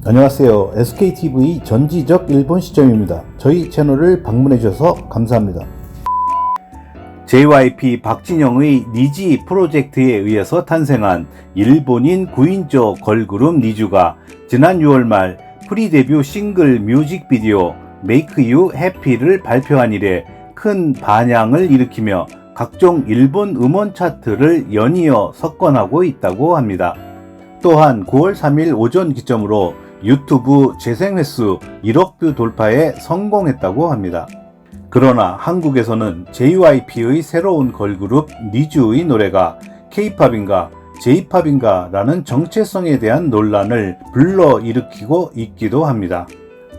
안녕하세요. SKTV 전지적 일본 시점입니다. 저희 채널을 방문해 주셔서 감사합니다. JYP 박진영의 니지 프로젝트에 의해서 탄생한 일본인 9인조 걸그룹 니쥬가 지난 6월 말 프리데뷔 싱글 뮤직비디오 Make You Happy를 발표한 이래 큰 반향을 일으키며 각종 일본 음원 차트를 연이어 석권하고 있다고 합니다. 또한 9월 3일 오전 기점으로 유튜브 재생 횟수 1억 뷰 돌파에 성공했다고 합니다. 그러나 한국에서는 JYP의 새로운 걸그룹 니쥬의 노래가 K-팝인가 J-팝인가 라는 정체성에 대한 논란을 불러일으키고 있기도 합니다.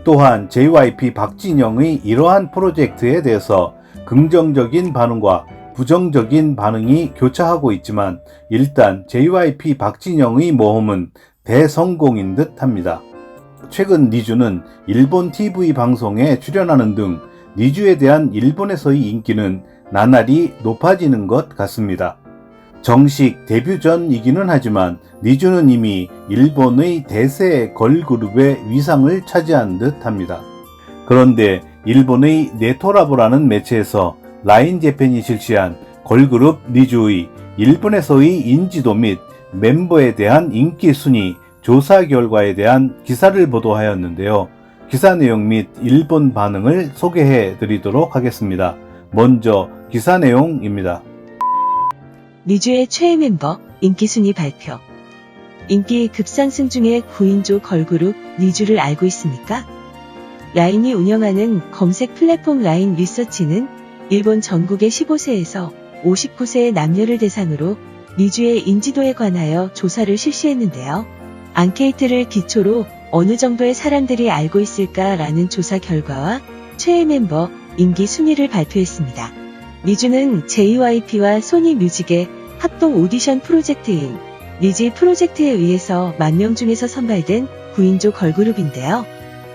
또한 JYP 박진영의 이러한 프로젝트에 대해서 긍정적인 반응과 부정적인 반응이 교차하고 있지만 일단 JYP 박진영의 모험은 대성공인 듯 합니다. 최근 니쥬는 일본 TV 방송에 출연하는 등 니쥬에 대한 일본에서의 인기는 나날이 높아지는 것 같습니다. 정식 데뷔 전이기는 하지만 니쥬는 이미 일본의 대세 걸그룹의 위상을 차지한 듯 합니다. 그런데 일본의 네토라보라는 매체에서 라인재팬이 실시한 걸그룹 니쥬의 일본에서의 인지도 및 멤버에 대한 인기 순위 조사 결과에 대한 기사를 보도하였는데요. 기사 내용 및 일본 반응을 소개해 드리도록 하겠습니다. 먼저 기사 내용입니다. 니쥬의 최애 멤버 인기 순위 발표. 인기 급상승 중에 9인조 걸그룹 니쥬를 알고 있습니까? 라인이 운영하는 검색 플랫폼 라인 리서치는 일본 전국의 15세에서 59세의 남녀를 대상으로 니쥬의 인지도에 관하여 조사를 실시했는데요. 앙케이트를 기초로 어느 정도의 사람들이 알고 있을까라는 조사 결과와 최애 멤버 인기 순위를 발표했습니다. 니쥬는 JYP와 소니 뮤직의 합동 오디션 프로젝트인 니지 프로젝트에 의해서 10,000명 중에서 선발된 9인조 걸그룹인데요.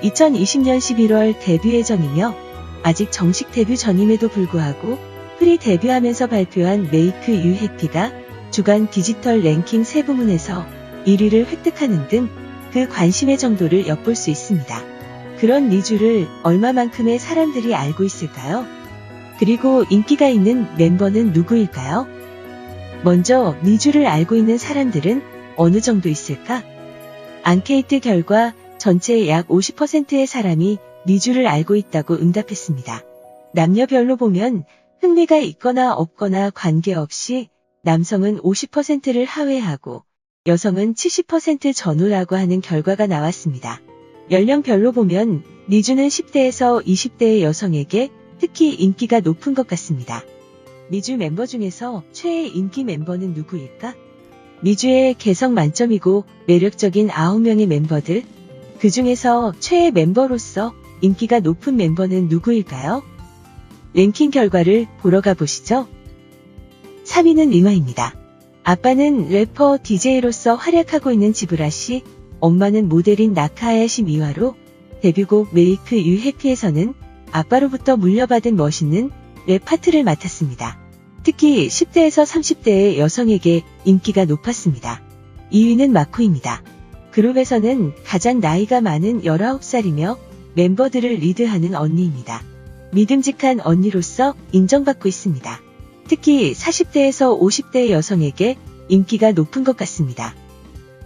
2020년 11월 데뷔 예정이며 아직 정식 데뷔 전임에도 불구하고 프리 데뷔하면서 발표한 Make You Happy가 주간 디지털 랭킹 3부문에서 1위를 획득하는 등 그 관심의 정도를 엿볼 수 있습니다. 그런 니쥬를 얼마만큼의 사람들이 알고 있을까요? 그리고 인기가 있는 멤버는 누구일까요? 먼저 니쥬를 알고 있는 사람들은 어느 정도 있을까? 앙케이트 결과 전체의 약 50%의 사람이 니쥬를 알고 있다고 응답했습니다. 남녀별로 보면 흥미가 있거나 없거나 관계없이 남성은 50%를 하회하고 여성은 70% 전후라고 하는 결과가 나왔습니다. 연령별로 보면 니쥬는 10대에서 20대의 여성에게 특히 인기가 높은 것 같습니다. 니쥬 멤버 중에서 최애 인기 멤버는 누구일까? 니쥬의 개성 만점이고 매력적인 9명의 멤버들, 그 중에서 최애 멤버로서 인기가 높은 멤버는 누구일까요? 랭킹 결과를 보러 가보시죠. 3위는 리마입니다. 아빠는 래퍼 DJ로서 활약하고 있는 지브라 씨, 엄마는 모델인 나카하야시 미와로 데뷔곡 Make You Happy에서는 아빠로부터 물려받은 멋있는 랩 파트를 맡았습니다. 특히 10대에서 30대의 여성에게 인기가 높았습니다. 2위는 마코입니다. 그룹에서는 가장 나이가 많은 19살이며 멤버들을 리드하는 언니입니다. 믿음직한 언니로서 인정받고 있습니다. 특히 40대에서 50대의 여성에게 인기가 높은 것 같습니다.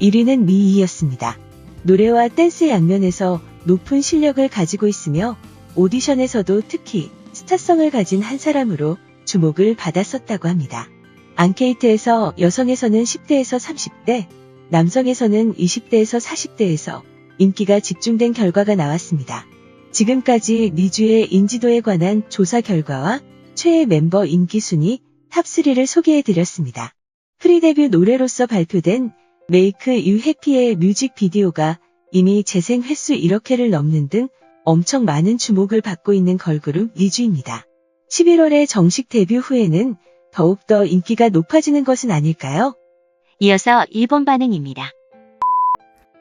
1위는 미이였습니다. 노래와 댄스 양면에서 높은 실력을 가지고 있으며 오디션에서도 특히 스타성을 가진 한 사람으로 주목을 받았었다고 합니다. 앙케이트에서 여성에서는 10대에서 30대, 남성에서는 20대에서 40대에서 인기가 집중된 결과가 나왔습니다. 지금까지 니쥬의 인지도에 관한 조사 결과와 최애 멤버 인기 순위 탑3를 소개해드렸습니다. 프리데뷔 노래로서 발표된 Make You Happy의 뮤직비디오가 이미 재생 횟수 1억 회를 넘는 등 엄청 많은 주목을 받고 있는 걸그룹 니쥬입니다. 11월에 정식 데뷔 후에는 더욱더 인기가 높아지는 것은 아닐까요? 이어서 일본 반응입니다.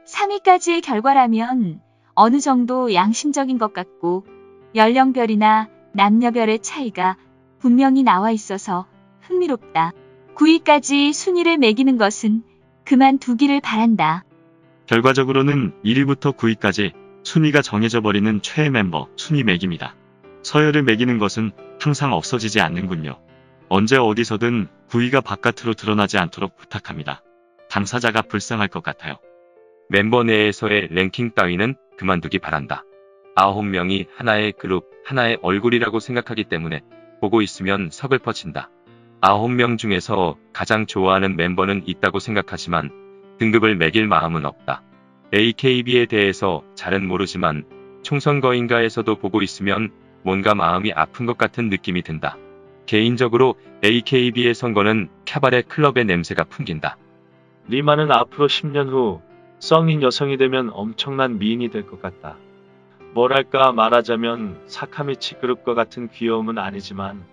3위까지의 결과라면 어느 정도 양심적인 것 같고 연령별이나 남녀별의 차이가 분명히 나와 있어서 흥미롭다. 9위까지 순위를 매기는 것은 그만두기를 바란다. 결과적으로는 1위부터 9위까지 순위가 정해져 버리는 최애 멤버 순위 매기입니다. 서열을 매기는 것은 항상 없어지지 않는군요. 언제 어디서든 9위가 바깥으로 드러나지 않도록 부탁합니다. 당사자가 불쌍할 것 같아요. 멤버 내에서의 랭킹 따위는 그만두기 바란다. 9명이 하나의 그룹, 하나의 얼굴이라고 생각하기 때문에 보고 있으면 서글퍼진다. 9명 중에서 가장 좋아하는 멤버는 있다고 생각하지만 등급을 매길 마음은 없다. AKB에 대해서 잘은 모르지만 총선거인가에서도 보고 있으면 뭔가 마음이 아픈 것 같은 느낌이 든다. 개인적으로 AKB의 선거는 캬바레 클럽의 냄새가 풍긴다. 리마는 앞으로 10년 후 성인 여성이 되면 엄청난 미인이 될 것 같다. 뭐랄까 말하자면 사카미치 그룹과 같은 귀여움은 아니지만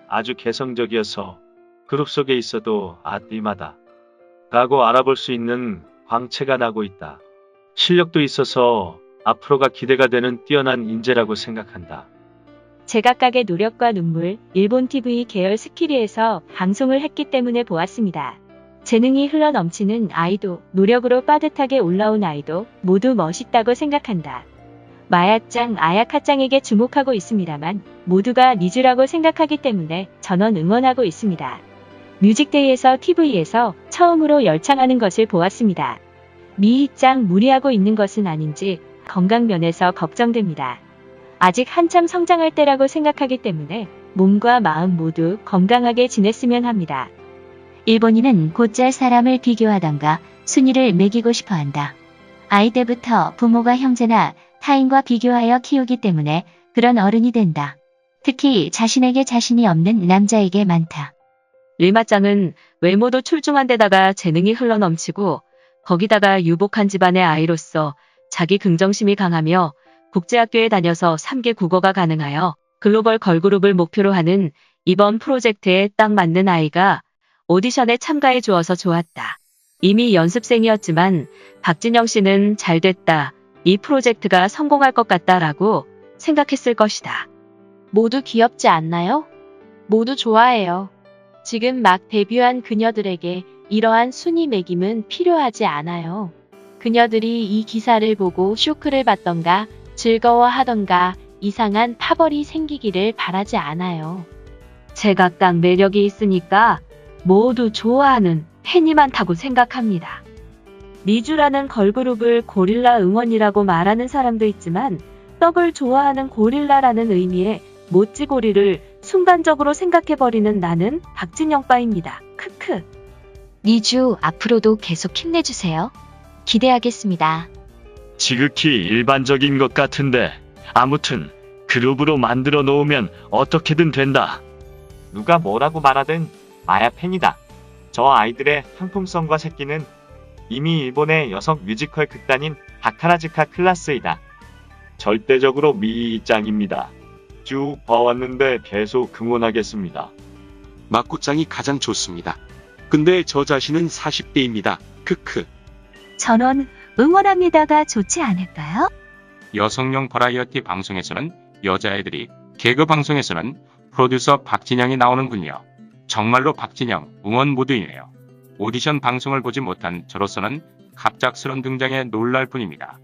아주 개성적이어서 그룹 속에 있어도 리마다 라고 알아볼 수 있는 광채가 나고 있다. 실력도 있어서 앞으로가 기대가 되는 뛰어난 인재라고 생각한다. 제각각의 노력과 눈물, 일본 TV 계열 스키리에서 방송을 했기 때문에 보았습니다. 재능이 흘러넘치는 아이도, 노력으로 빠듯하게 올라온 아이도 모두 멋있다고 생각한다. 마야짱, 아야카짱에게 주목하고 있습니다만 모두가 니즈라고 생각하기 때문에 전원 응원하고 있습니다. 뮤직데이에서 TV에서 처음으로 열창하는 것을 보았습니다. 미희짱 무리하고 있는 것은 아닌지 건강 면에서 걱정됩니다. 아직 한참 성장할 때라고 생각하기 때문에 몸과 마음 모두 건강하게 지냈으면 합니다. 일본인은 곧잘 사람을 비교하던가 순위를 매기고 싶어 한다. 아이 때부터 부모가 형제나 타인과 비교하여 키우기 때문에 그런 어른이 된다. 특히 자신에게 자신이 없는 남자에게 많다. 릴마짱은 외모도 출중한 데다가 재능이 흘러넘치고 거기다가 유복한 집안의 아이로서 자기 긍정심이 강하며 국제학교에 다녀서 3개 국어가 가능하여 글로벌 걸그룹을 목표로 하는 이번 프로젝트에 딱 맞는 아이가 오디션에 참가해 주어서 좋았다. 이미 연습생이었지만 박진영 씨는 잘 됐다. 이 프로젝트가 성공할 것 같다라고 생각했을 것이다. 모두 귀엽지 않나요? 모두 좋아해요. 지금 막 데뷔한 그녀들에게 이러한 순위 매김은 필요하지 않아요. 그녀들이 이 기사를 보고 쇼크를 받던가 즐거워하던가 이상한 파벌이 생기기를 바라지 않아요. 제각각 매력이 있으니까 모두 좋아하는 팬이 많다고 생각합니다. 니쥬라는 걸그룹을 고릴라 응원이라고 말하는 사람도 있지만 떡을 좋아하는 고릴라라는 의미의 모찌고리를 순간적으로 생각해버리는 나는 박진영빠입니다. 크크. 니쥬 앞으로도 계속 힘내주세요. 기대하겠습니다. 지극히 일반적인 것 같은데 아무튼 그룹으로 만들어 놓으면 어떻게든 된다. 누가 뭐라고 말하든 마야 팬이다. 저 아이들의 상품성과 새끼는 이미 일본의 여성 뮤지컬 극단인 바카라즈카 클라스이다. 절대적으로 미짱입니다. 쭉 봐왔는데 계속 응원하겠습니다. 막구짱이 가장 좋습니다. 근데 저 자신은 40대입니다. 크크. 전원 응원합니다가 좋지 않을까요? 여성용 버라이어티 방송에서는 여자애들이, 개그 방송에서는 프로듀서 박진영이 나오는군요. 정말로 박진영 응원 모드이네요. 오디션 방송을 보지 못한 저로서는 갑작스런 등장에 놀랄 뿐입니다.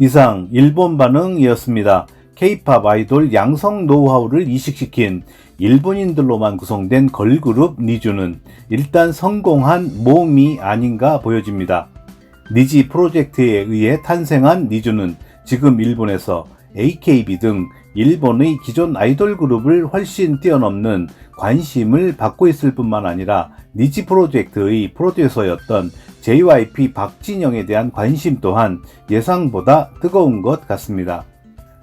이상 일본 반응이었습니다. K-팝 아이돌 양성 노하우를 이식시킨 일본인들로만 구성된 걸그룹 니쥬는 일단 성공한 모험이 아닌가 보여집니다. 니지 프로젝트에 의해 탄생한 니쥬는 지금 일본에서 AKB 등 일본의 기존 아이돌 그룹을 훨씬 뛰어넘는 관심을 받고 있을 뿐만 아니라 니지 프로젝트의 프로듀서였던 JYP 박진영에 대한 관심 또한 예상보다 뜨거운 것 같습니다.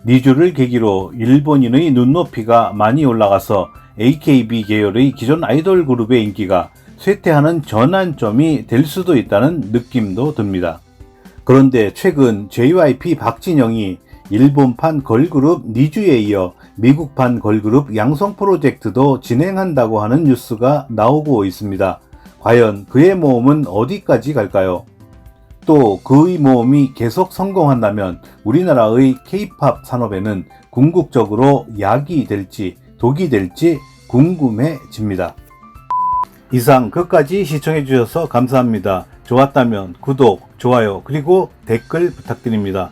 니쥬를 계기로 일본인의 눈높이가 많이 올라가서 AKB 계열의 기존 아이돌 그룹의 인기가 쇠퇴하는 전환점이 될 수도 있다는 느낌도 듭니다. 그런데 최근 JYP 박진영이 일본판 걸그룹 니쥬에 이어 미국판 걸그룹 양성 프로젝트도 진행한다고 하는 뉴스가 나오고 있습니다. 과연 그의 모험은 어디까지 갈까요? 또 그의 모험이 계속 성공한다면 우리나라의 K-팝 산업에는 궁극적으로 약이 될지 독이 될지 궁금해집니다. 이상 끝까지 시청해주셔서 감사합니다. 좋았다면 구독, 좋아요, 그리고 댓글 부탁드립니다.